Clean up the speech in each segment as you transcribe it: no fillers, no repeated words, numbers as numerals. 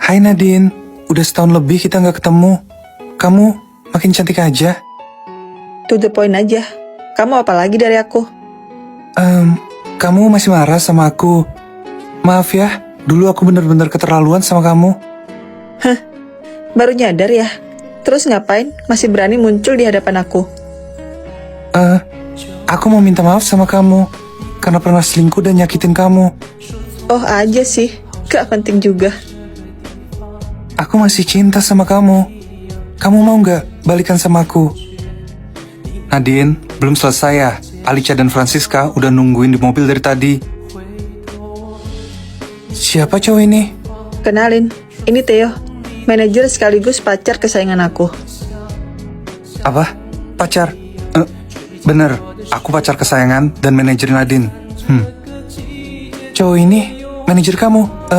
Hai Nadine, udah setahun lebih kita nggak ketemu. Kamu makin cantik aja. To the point aja. Kamu apa lagi dari aku? Kamu masih marah sama aku. Maaf ya, dulu aku bener-bener keterlaluan sama kamu. Hah? Baru nyadar ya? Terus ngapain masih berani muncul di hadapan aku? Aku mau minta maaf sama kamu karena pernah selingkuh dan nyakitin kamu. Oh aja sih, gak penting juga. Aku masih cinta sama kamu. Kamu mau nggak balikan sama aku? Nadine, belum selesai ya. Alicia dan Francisca udah nungguin di mobil dari tadi. Siapa cowok ini? Kenalin, ini Theo, manajer sekaligus pacar kesayangan aku. Apa? Pacar? Bener, aku pacar kesayangan dan manajer Nadine. Cowok ini manajer kamu?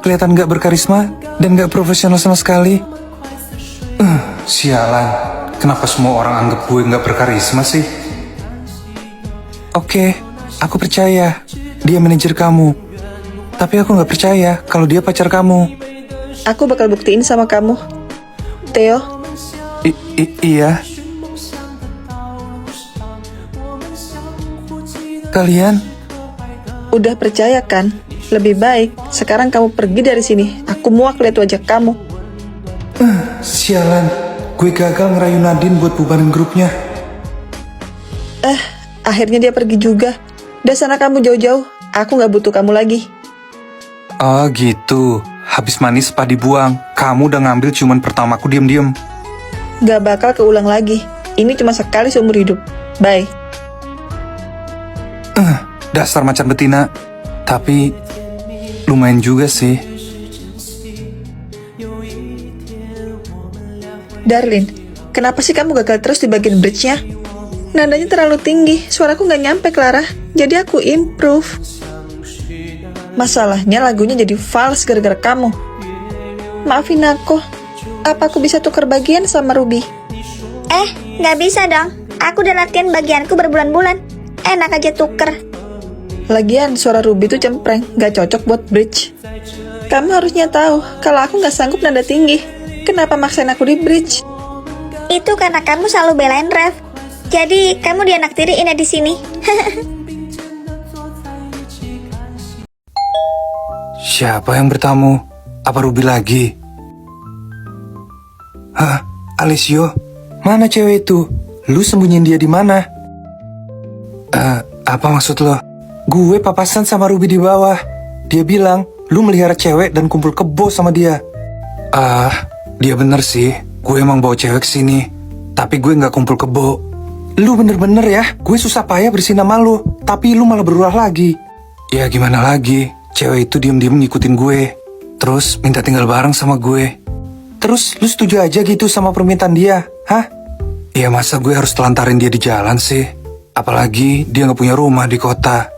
Kelihatan gak berkarisma dan gak profesional sama sekali. Sialan, kenapa semua orang anggap gue gak berkarisma sih? Oke, aku percaya dia manajer kamu. Tapi aku gak percaya kalau dia pacar kamu. Aku bakal buktiin sama kamu. Theo, Iya. Kalian? udah percaya kan? Lebih baik sekarang kamu pergi dari sini. Aku muak lihat wajah kamu. Sialan, gue gagal ngerayu Nadine buat bubarin grupnya. Akhirnya dia pergi juga. Udah sana kamu jauh-jauh. Aku gak butuh kamu lagi. Oh gitu, habis manis apa dibuang. Kamu udah ngambil ciuman pertamaku diem-diem. Gak bakal keulang lagi. Ini cuma sekali seumur hidup. Bye. Dasar macan betina. Tapi lumayan juga sih. Darlin, kenapa sih kamu gagal terus di bagian bridge-nya? Nadanya terlalu tinggi, suaraku gak nyampe Clara. Jadi aku improve. Masalahnya lagunya jadi false gara-gara kamu. Maafin aku. Apa aku bisa tukar bagian sama Ruby? Gak bisa dong. Aku udah latihan bagianku berbulan-bulan. Enak aja tuker. Lagian suara Ruby tuh cempreng, gak cocok buat bridge. Kamu harusnya tahu kalau aku gak sanggup nada tinggi. Kenapa maksain aku di bridge? Itu karena kamu selalu belain Rev. Jadi kamu dianaktiriin ya di sini. Siapa yang bertamu? Apa Ruby lagi? Hah? Alessio? Mana cewek itu? Lu sembunyiin dia di mana? Apa maksud lo? Gue papasan sama Ruby di bawah. Dia bilang, lu melihara cewek dan kumpul kebo sama dia. Dia bener sih. Gue emang bawa cewek kesini. Tapi gue gak kumpul kebo. Lu bener-bener ya, gue susah payah bersihin nama lu. Tapi lu malah berulah lagi. Ya gimana lagi? Cewek itu diem-diem ngikutin gue. Terus minta tinggal bareng sama gue. Terus lu setuju aja gitu sama permintaan dia? Hah? Ya masa gue harus telantarin dia di jalan sih? Apalagi dia gak punya rumah di kota.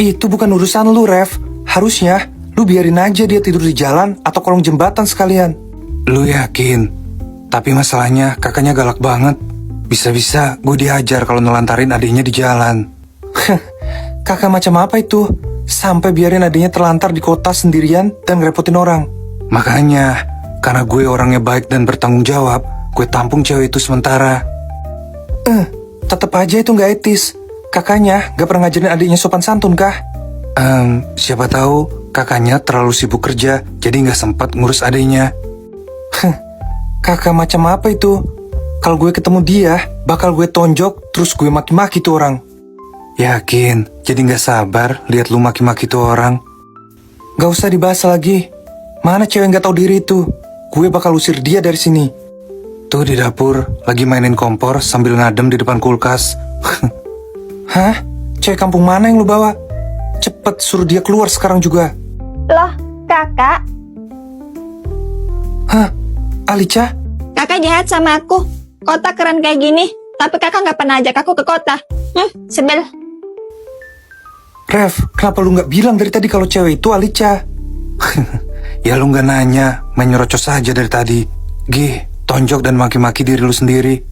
Itu bukan urusan lu, Rev. Harusnya lu biarin aja dia tidur di jalan atau kolong jembatan sekalian. Lu yakin? Tapi masalahnya kakaknya galak banget. Bisa-bisa gue dihajar kalau nelantarin adiknya di jalan. Kakak macam apa itu? Sampai biarin adiknya terlantar di kota sendirian dan ngerepotin orang. Makanya, karena gue orangnya baik dan bertanggung jawab, gue tampung cewek itu sementara. Tetep aja itu gak etis. Kakaknya gak pernah ngajarin adiknya sopan santun kah? Siapa tahu kakaknya terlalu sibuk kerja, jadi gak sempat ngurus adiknya. Kakak macam apa itu? Kalau gue ketemu dia, bakal gue tonjok, terus gue maki-maki tuh orang. Yakin, jadi gak sabar lihat lu maki-maki tuh orang. Gak usah dibahas lagi. Mana cewek gak tahu diri itu? Gue bakal usir dia dari sini. Tuh di dapur, lagi mainin kompor sambil ngadem di depan kulkas. Hah? Cewek kampung mana yang lu bawa? Cepet suruh dia keluar sekarang juga. Loh, kakak? Hah? Alicia? Kakak jahat sama aku. Kota keren kayak gini, tapi kakak gak pernah ajak aku ke kota. Sebel. Rev, kenapa lu gak bilang dari tadi kalau cewek itu Alicia? Ya lu gak nanya, main nyerocos aja dari tadi. Gih, tonjok dan maki-maki diri lu sendiri.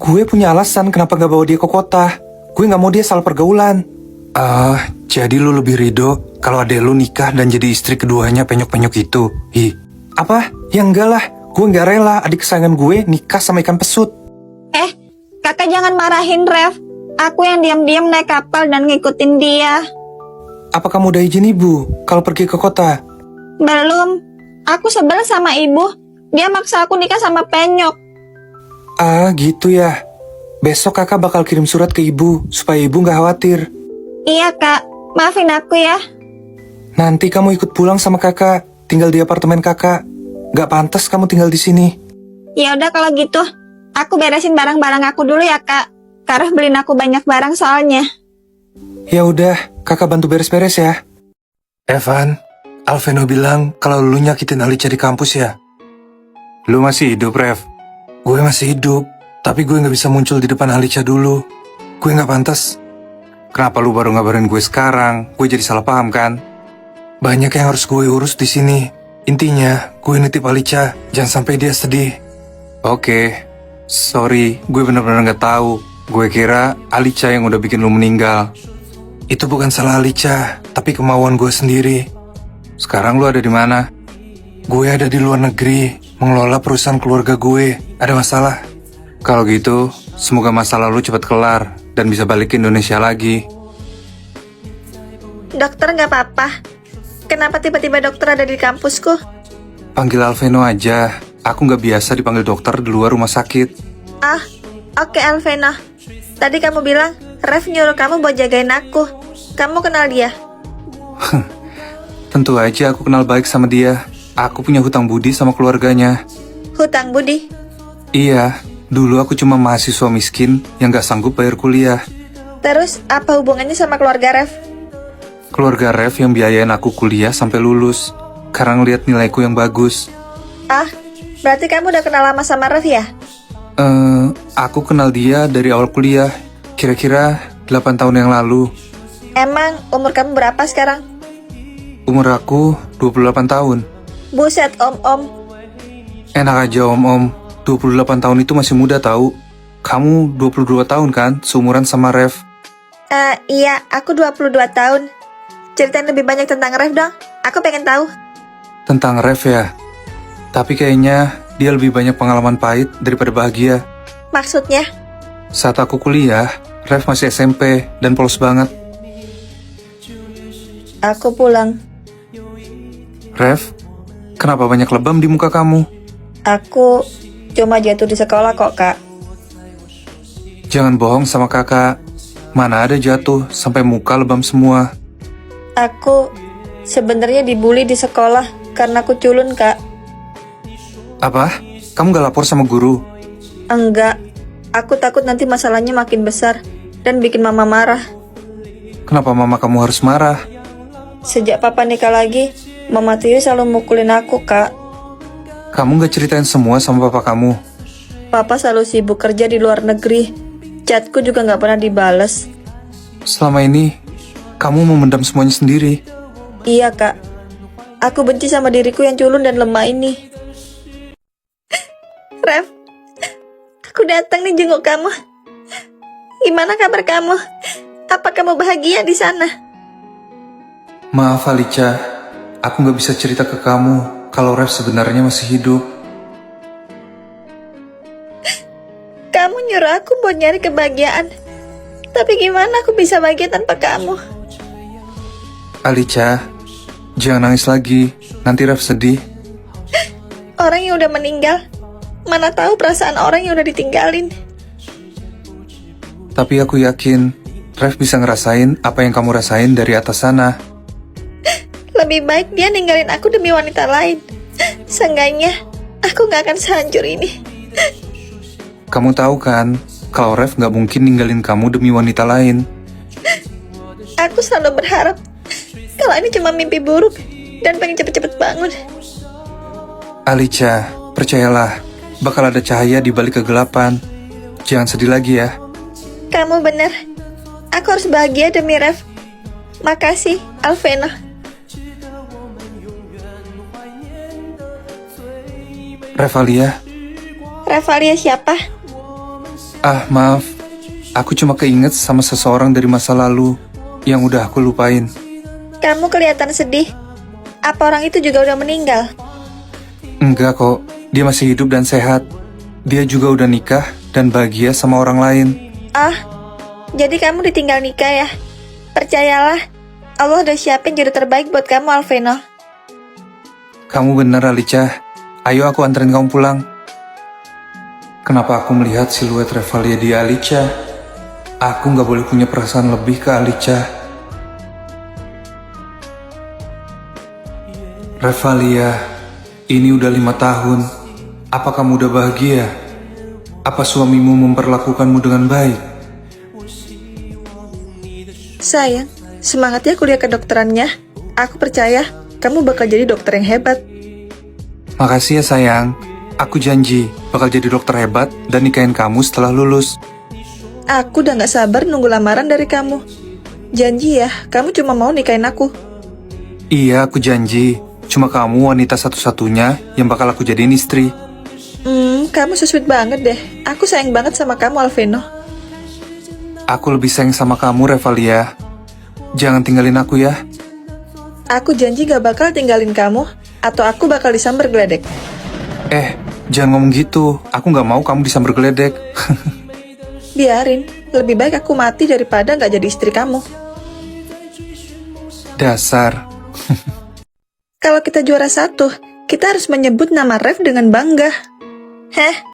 Gue punya alasan kenapa gak bawa dia ke kota. Gue gak mau dia salah pergaulan. Jadi lu lebih ridho kalau adek lu nikah dan jadi istri keduanya penyok-penyok itu. Ih, Apa? Ya enggak lah, gue nggak rela adik kesayangan gue nikah sama ikan pesut. Kakak jangan marahin Ref. Aku yang diam-diam naik kapal dan ngikutin dia. Apa kamu udah izin ibu kalau pergi ke kota? Belum. Aku sebel sama ibu. Dia maksa aku nikah sama Penyok. Ah, gitu ya. Besok kakak bakal kirim surat ke ibu supaya ibu nggak khawatir. Iya kak, maafin aku ya. Nanti kamu ikut pulang sama kakak, tinggal di apartemen kakak. Gak pantas kamu tinggal di sini. Ya udah kalau gitu, aku beresin barang-barang aku dulu ya kak. Karena beliin aku banyak barang soalnya. Ya udah, kakak bantu beres-beres ya. Evan, Alveno bilang kalau lu nyakitin Alicia di kampus ya. Lu masih hidup, Rev? Gue masih hidup, tapi gue gak bisa muncul di depan Alicia dulu. Gue gak pantas. Kenapa lu baru ngabarin gue sekarang? Gue jadi salah paham kan? Banyak yang harus gue urus di sini. Intinya, gue nitip Alicia, jangan sampai dia sedih. Oke, sorry, gue bener-bener gak tahu. Gue kira Alicia yang udah bikin lu meninggal. Itu bukan salah Alicia, tapi kemauan gue sendiri. Sekarang lu ada di mana? Gue ada di luar negeri, mengelola perusahaan keluarga gue. Ada masalah? Kalau gitu, semoga masalah lu cepat kelar dan bisa balik ke Indonesia lagi. Dokter nggak apa-apa. Kenapa tiba-tiba dokter ada di kampusku? Panggil Alveno aja. Aku nggak biasa dipanggil dokter di luar rumah sakit. Ah, oke Alvena. Tadi kamu bilang, Rev nyuruh kamu buat jagain aku. Kamu kenal dia? Tentu aja aku kenal baik sama dia. Aku punya hutang budi sama keluarganya. Hutang budi? Iya, dulu aku cuma mahasiswa miskin yang gak sanggup bayar kuliah. Terus, apa hubungannya sama keluarga Rev? Keluarga Rev yang biayain aku kuliah sampai lulus, karena ngeliat nilaiku yang bagus. Ah, berarti kamu udah kenal lama sama Rev ya? Aku kenal dia dari awal kuliah, kira-kira 8 tahun yang lalu. Emang umur kamu berapa sekarang? Umur aku 28 tahun. Buset, om-om. Enak aja om-om, 28 tahun itu masih muda tahu. Kamu 22 tahun kan, seumuran sama Rev. Iya, aku 22 tahun. Ceritain lebih banyak tentang Rev dong. Aku pengen tahu. Tentang Rev ya? Tapi kayaknya dia lebih banyak pengalaman pahit daripada bahagia. Maksudnya? Saat aku kuliah, Rev masih SMP dan polos banget. Aku pulang. Rev, kenapa banyak lebam di muka kamu? Aku cuma jatuh di sekolah kok, Kak. Jangan bohong sama kakak. Mana ada jatuh sampai muka lebam semua. Aku sebenarnya dibully di sekolah karena aku culun, Kak. Apa? Kamu gak lapor sama guru? Enggak. Aku takut nanti masalahnya makin besar dan bikin mama marah. Kenapa mama kamu harus marah? Sejak papa nikah lagi, mama tiri selalu mukulin aku, Kak. Kamu gak ceritain semua sama papa kamu? Papa selalu sibuk kerja di luar negeri. Chatku juga gak pernah dibales. Selama ini, kamu memendam semuanya sendiri. Iya, Kak. Aku benci sama diriku yang culun dan lemah ini. Rev, aku datang nih jenguk kamu. Gimana kabar kamu? Apa kamu bahagia di sana? Maaf Alicia, aku gak bisa cerita ke kamu kalau Rev sebenarnya masih hidup. Kamu nyuruh aku buat nyari kebahagiaan. Tapi gimana aku bisa bahagia tanpa kamu? Alicia, jangan nangis lagi, nanti Rev sedih. Orang yang udah meninggal, mana tahu perasaan orang yang udah ditinggalin. Tapi aku yakin, Rev bisa ngerasain apa yang kamu rasain dari atas sana. Lebih baik dia ninggalin aku demi wanita lain. Seenggaknya, aku gak akan sehancur ini. Kamu tahu kan, kalau Rev gak mungkin ninggalin kamu demi wanita lain. Aku selalu berharap kalau ini cuma mimpi buruk dan pengen cepet-cepet bangun. Alicia, percayalah, bakal ada cahaya di balik kegelapan. Jangan sedih lagi ya. Kamu benar. Aku harus bahagia demi Rev. Makasih, Alvena. Revalia? Revalia siapa? Ah, maaf. Aku cuma keinget sama seseorang dari masa lalu yang udah aku lupain. Kamu kelihatan sedih. Apa orang itu juga udah meninggal? Enggak kok, dia masih hidup dan sehat. Dia juga udah nikah dan bahagia sama orang lain. Ah, jadi kamu ditinggal nikah ya? Percayalah, Allah udah siapin jodoh terbaik buat kamu, Alveno. Kamu bener, Alicia. Ayo aku anterin kamu pulang. Kenapa aku melihat siluet Revalia di Alicia? Aku nggak boleh punya perasaan lebih ke Alicia. Revalia, ini udah 5 tahun. Apa kamu udah bahagia? Apa suamimu memperlakukanmu dengan baik? Sayang, semangat ya kuliah kedokterannya. Aku percaya kamu bakal jadi dokter yang hebat. Makasih ya sayang. Aku janji bakal jadi dokter hebat dan nikahin kamu setelah lulus. Aku udah gak sabar nunggu lamaran dari kamu. Janji ya, kamu cuma mau nikahin aku. Iya, aku janji. Cuma kamu wanita satu-satunya yang bakal aku jadiin istri. Kamu so sweet banget deh. Aku sayang banget sama kamu, Alveno. Aku lebih sayang sama kamu, Revalia. Jangan tinggalin aku ya. Aku janji gak bakal tinggalin kamu, atau aku bakal disamber geledek. Jangan ngomong gitu. Aku gak mau kamu disamber geledek. Biarin, lebih baik aku mati daripada gak jadi istri kamu. Dasar. Kalau kita juara 1, kita harus menyebut nama Rev dengan bangga. Heh,